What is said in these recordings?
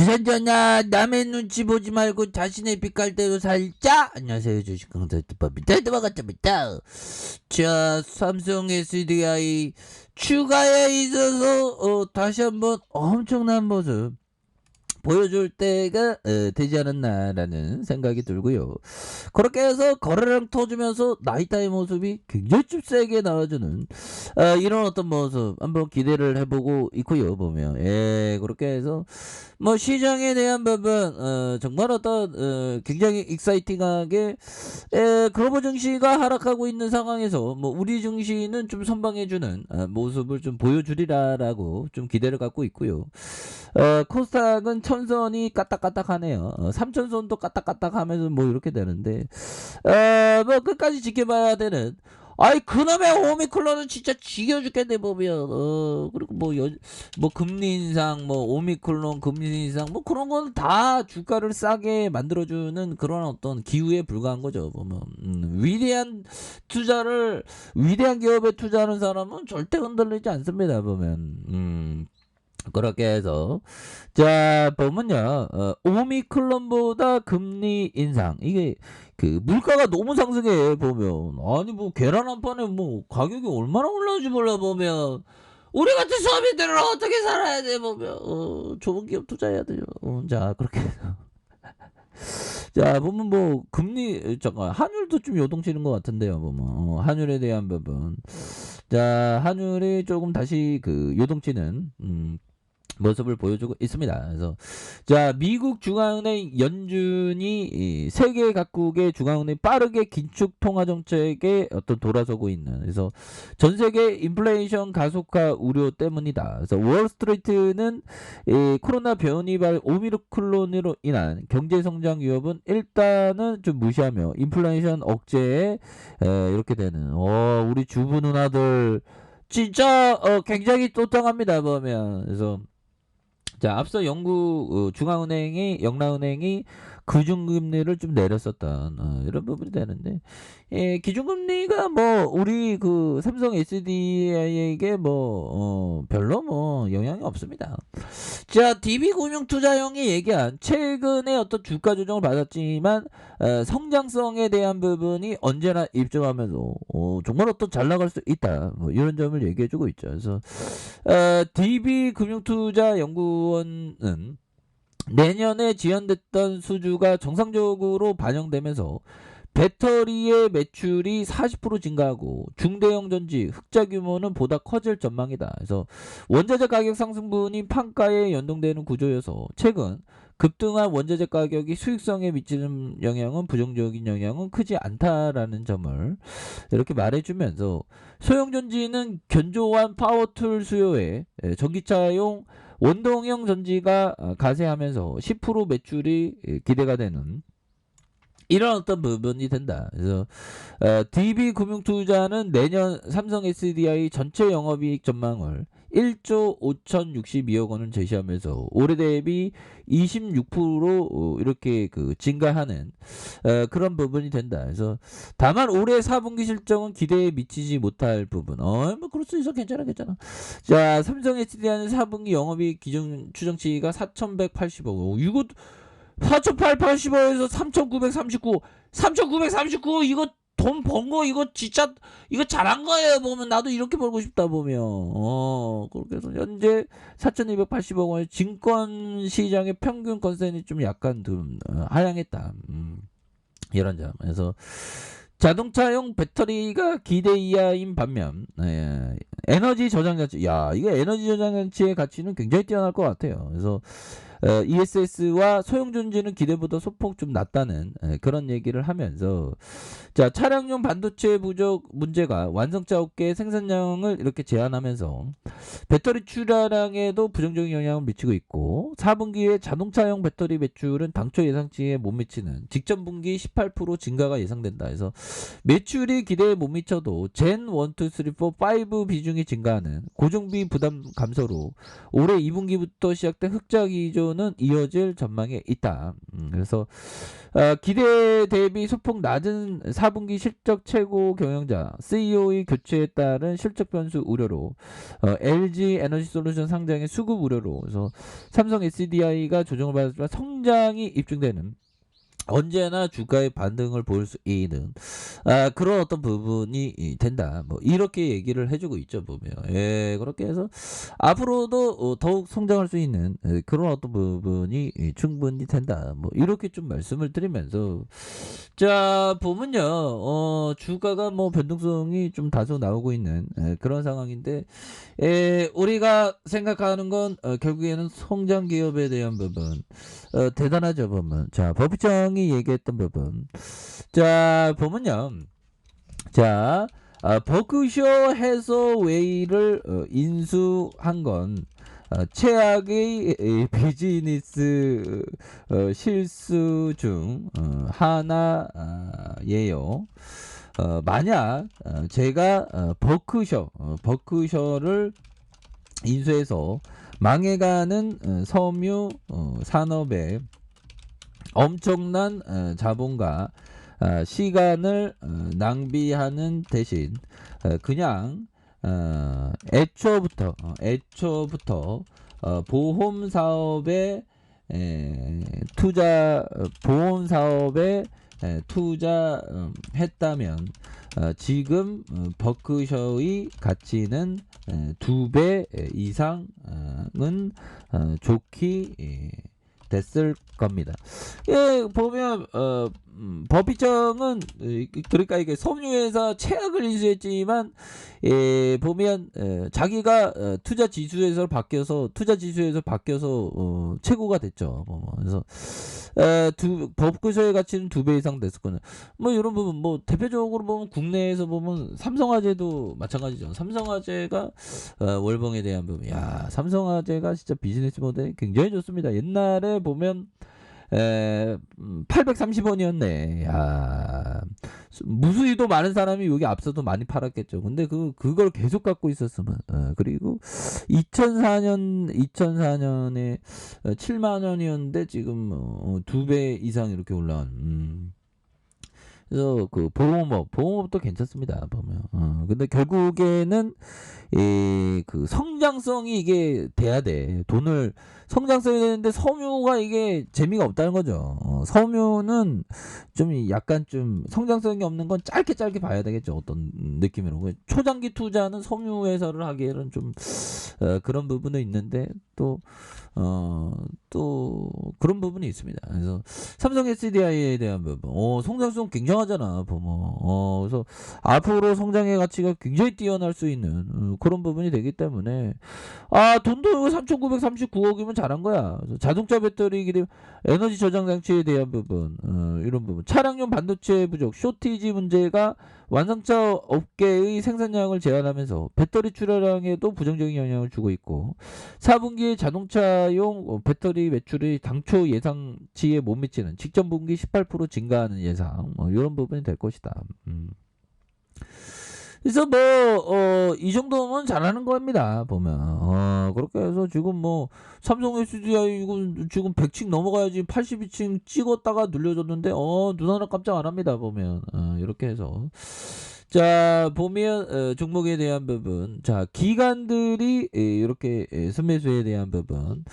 주선전아 남의 눈치 보지 말고 자신의 빛깔대로 살자. 안녕하세요, 주식 강사법입니다. 반갑습니다. 자, 삼성 SDI 추가에 있어서 다시 한번 엄청난 모습 보여줄 때가 되지 않았나라는 생각이 들고요. 그렇게 해서 거래량 터주면서 나이타의 모습이 굉장히 좀 세게 나와주는 이런 어떤 모습 한번 기대를 해보고 있고요. 보면 그렇게 해서 뭐 시장에 대한 부분 정말 어떤 굉장히 익사이팅하게 글로벌 증시가 하락하고 있는 상황에서 뭐 우리 증시는 좀 선방해주는 모습을 좀 보여주리라라고 좀 기대를 갖고 있고요. 코스닥은 천선이 까딱까딱하네요. 삼천선도 까딱까딱하면서 뭐 이렇게 되는데 뭐 끝까지 지켜봐야 되는. 아이 그놈의 오미클론은 진짜 지겨 죽겠네 보면. 그리고 뭐 금리 인상, 뭐 오미클론 금리 인상, 뭐 그런 건 다 주가를 싸게 만들어주는 그런 어떤 기후에 불과한 거죠. 보면 위대한 기업에 투자하는 사람은 절대 흔들리지 않습니다. 보면 그렇게 해서 자 보면요, 오미클론보다 금리 인상, 이게 그 물가가 너무 상승해 보면. 아니 뭐 계란 한 판에 뭐 가격이 얼마나 올라오지 몰라 보면. 우리 같은 서민들은 어떻게 살아야 돼 보면. 좋은 기업 투자해야 돼요. 자 그렇게 해서 자 보면 뭐 금리 잠깐 환율도 좀 요동치는 것 같은데요. 보면 환율에 대한 부분, 자 환율이 조금 다시 그 요동치는 모습을 보여주고 있습니다. 그래서 자 미국 중앙은행 연준이 세계 각국의 중앙은행 빠르게 긴축 통화 정책에 어떤 돌아서고 있는, 그래서 전 세계 인플레이션 가속화 우려 때문이다. 그래서 월스트리트는 코로나 변이발 오미크론으로 인한 경제 성장 위협은 일단은 좀 무시하며 인플레이션 억제에 이렇게 되는 우리 주부 누나들 진짜 굉장히 또땅합니다 보면. 그래서 자 앞서 영국 영라은행이 기준금리를 좀 내렸었던 이런 부분이 되는데, 기준금리가 뭐 우리 그 삼성 SDI에게 뭐 별로 뭐 영향이 없습니다. 자 DB금융투자형이 얘기한 최근에 어떤 주가 조정을 받았지만 성장성에 대한 부분이 언제나 입증하면서 정말 어떤 잘 나갈 수 있다, 뭐 이런 점을 얘기해주고 있죠. 그래서 DB금융투자연구원은 내년에 지연됐던 수주가 정상적으로 반영되면서 배터리의 매출이 40% 증가하고 중대형 전지 흑자 규모는 보다 커질 전망이다. 그래서 원자재 가격 상승분이 판가에 연동되는 구조여서 최근 급등한 원자재 가격이 수익성에 미치는 영향은 부정적인 영향은 크지 않다라는 점을 이렇게 말해주면서, 소형전지는 견조한 파워툴 수요에 전기차용 원동형 전지가 가세하면서 10% 매출이 기대가 되는 이런 어떤 부분이 된다. 그래서 DB금융투자는 내년 삼성 SDI 전체 영업이익 전망을 1조 5,062억 원을 제시하면서 올해 대비 26% 이렇게 그 증가하는 그런 부분이 된다. 그래서 다만 올해 4분기 실적은 기대에 미치지 못할 부분. 뭐 그럴 수 있어. 괜찮아. 자 삼성 SDI는 4분기 영업이익 기준 추정치가 4,180억 원. 이거 4,880원에서 3,939 이거 돈 번 거 이거 진짜 이거 잘한 거예요. 보면 나도 이렇게 벌고 싶다 보면. 그렇게 해서 현재 4,280억 원의 증권 시장의 평균 건센이 좀 약간 좀 하향했다. 이런 점. 그래서 자동차용 배터리가 기대 이하인 반면 에너지 저장 장치, 이거 에너지 저장 장치의 가치는 굉장히 뛰어날 것 같아요. 그래서 ESS와 소형전지는 기대보다 소폭 좀 낮다는 그런 얘기를 하면서, 자 차량용 반도체 부족 문제가 완성차 업계의 생산량을 이렇게 제한하면서 배터리 출하량에도 부정적인 영향을 미치고 있고, 4분기에 자동차용 배터리 매출은 당초 예상치에 못 미치는 직전 분기 18% 증가가 예상된다. 그래서 매출이 기대에 못 미쳐도 젠 1, 2, 3, 4, 5 비중이 증가하는 고정비 부담 감소로 올해 2분기부터 시작된 흑자 기존 수준으로는 이어질 전망에 있다. 그래서 기대 대비 소폭 낮은 4분기 실적 최고 경영자 CEO의 교체에 따른 실적 변수 우려로 LG 에너지 솔루션 상장의 수급 우려로 그래서 삼성 SDI가 조정을 받았지만 성장이 입증되는 언제나 주가의 반등을 보일 수 있는 그런 어떤 부분이 된다. 뭐 이렇게 얘기를 해주고 있죠 보면. 예, 그렇게 해서 앞으로도 더욱 성장할 수 있는 그런 어떤 부분이 충분히 된다. 뭐 이렇게 좀 말씀을 드리면서 자 보면요, 주가가 뭐 변동성이 좀 다소 나오고 있는 그런 상황인데 우리가 생각하는 건 결국에는 성장 기업에 대한 부분 대단하죠 보면. 자 법정이 얘기했던 부분 자 보면요, 자 버크셔 해서웨이를 인수한 건 최악의 비즈니스 실수 중 하나예요. 만약 제가 버크셔를 인수해서 망해가는 섬유 산업에 엄청난 자본과 시간을 낭비하는 대신 그냥 애초부터 보험 사업에 투자했다면 지금 버크셔의 가치는 2배 이상은 좋게 됐을 겁니다. 예, 보면 법인청은 그러니까 이게 섬유회사 최악을 인수했지만 보면 자기가 투자 지수에서 바뀌어서 최고가 됐죠. 그래서 법구조의 가치는 2배 이상 됐을 거는 뭐 이런 부분 뭐 대표적으로 보면 국내에서 보면 삼성화재도 마찬가지죠. 삼성화재가 월봉에 대한 부분, 야 삼성화재가 진짜 비즈니스 모델이 굉장히 좋습니다. 옛날에 보면 830원이었네. 야, 무수히도 많은 사람이 여기 앞서도 많이 팔았겠죠. 근데 그걸 계속 갖고 있었으면, 그리고 2004년에 7만 원이었는데 지금 2배 이상 이렇게 올라온. 그래서 그 보험업도 괜찮습니다 보면. 근데 결국에는 그 성장성이 이게 돼야 돼. 돈을 성장성이 되는데 섬유가 이게 재미가 없다는 거죠. 섬유는 좀 약간 좀 성장성이 없는 건 짧게 봐야 되겠죠. 어떤 느낌으로. 초장기 투자는 섬유 회사를 하기에는 좀 그런 부분도 있는데 또 그런 부분이 있습니다. 그래서 삼성 SDI에 대한 부분, 성장성 굉장하잖아 보면. 그래서 앞으로 성장의 가치가 굉장히 뛰어날 수 있는 그런 부분이 되기 때문에 돈도 3,939억이면 잘한 거야. 그래서 자동차 배터리 기대 에너지 저장 장치에 대한 부분, 이런 부분, 차량용 반도체 부족, 쇼티지 문제가 완성차 업계의 생산량을 제한하면서 배터리 출하량에도 부정적인 영향을 주고 있고 4분기 자동차용 배터리 매출이 당초 예상치에 못 미치는 직전 분기 18% 증가하는 예상, 이런 부분이 될 것이다. 그래서 이 정도면 잘하는 겁니다 보면. 그렇게 해서 지금 삼성 SDI 이거 지금 100층 넘어가야지 82층 찍었다가 눌려줬는데 눈 하나 깜짝 안 합니다 보면. 이렇게 해서 자 보면 종목에 대한 부분, 자 기관들이 이렇게 순매수에 대한 부분,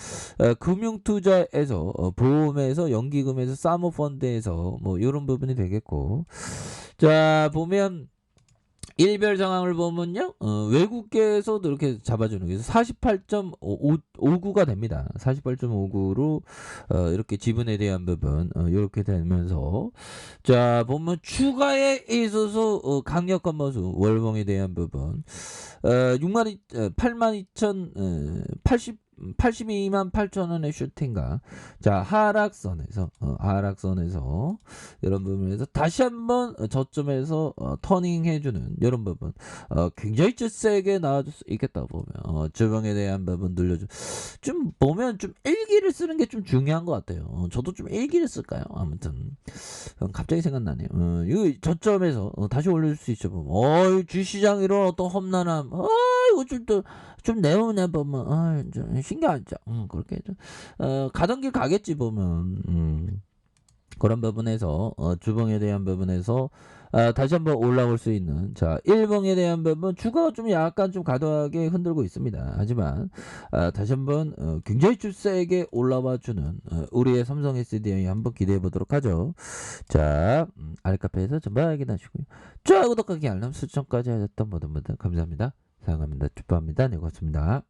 금융투자에서 보험에서 연기금에서 사모펀드에서 이런 부분이 되겠고, 자 보면 일별 상황을 보면요, 외국계에서도 이렇게 잡아주는 게 48.59가 됩니다. 48.59로 이렇게 지분에 대한 부분 이렇게 되면서, 자 보면 추가에 있어서 강력한 모습, 월봉에 대한 부분 82만 8천 원의 슈팅가, 자 하락선에서 이런 부분에서 다시 한번 저점에서 터닝 해주는 이런 부분, 굉장히 좀 세게 나와줄 수 있겠다 보면. 주봉에 대한 부분 늘려줘. 좀 보면 좀 일기를 쓰는 게 좀 중요한 것 같아요. 저도 좀 일기를 쓸까요? 아무튼 갑자기 생각나네요. 이거 저점에서 다시 올릴 수 있죠 보면. 주시장 이런 어떤 험난함, 이거 이거 좀 내오냐 보면 좀 신기하죠. 그렇게 좀 가던 길 가겠지 보면. 그런 부분에서 주봉에 대한 부분에서 다시 한번 올라올 수 있는 자 1봉에 대한 부분 주가가 좀 약간 좀 과도하게 흔들고 있습니다. 하지만 다시 한번 굉장히 좀 세게 올라와 주는 우리의 삼성 SDI 한번 기대해 보도록 하죠. 자 알카페에서 전부 확인하시고요. 좋아요 구독하기 알람 설정까지 하셨던 모든 분들 감사합니다. 사랑합니다. 축복합니다. 네 고맙습니다.